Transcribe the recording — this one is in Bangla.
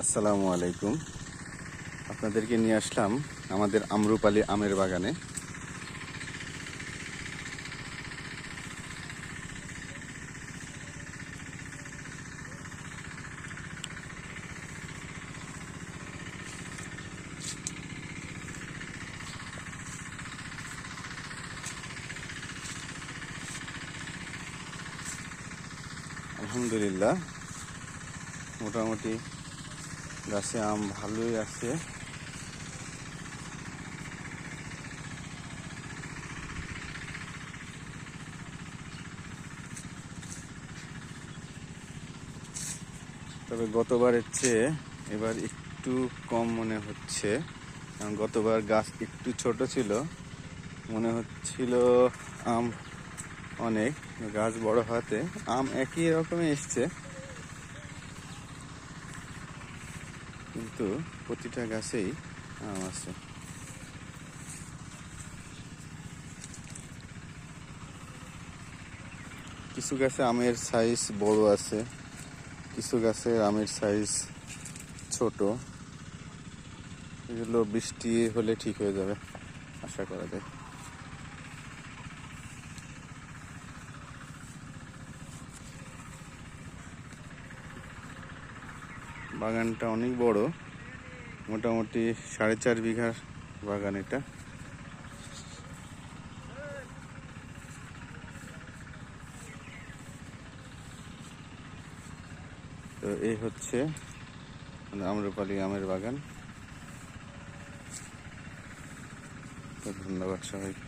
আসসালামু আলাইকুম। আপনাদেরকে নিয়ে আসলাম আমাদের আম্রপালি আমের বাগানে। আলহামদুলিল্লাহ, মোটামুটি গাছে আম ভালোই আছে। তবে গতবারের চেয়ে এবার একটু কম মনে হচ্ছে, কারণ গতবার গাছ একটু ছোট ছিল, মনে হচ্ছিল আম অনেক। গাছ বড় হওয়াতে আম একই রকমই এসছে, কিন্তু প্রতিটা গাছেই আম আছে। কিছু গাছে আমের সাইজ বড় আছে, কিছু গাছে আমের সাইজ ছোট। এগুলো বৃষ্টি হলে ঠিক হয়ে যাবে, আশা করা যায়। বাগানটা অনেক বড়, মোটামুটি 4.5 বিঘার বাগান এটা। তো এই হচ্ছে আম্রপালি আমের বাগান। তো ধন্যবাদ সবাইকে।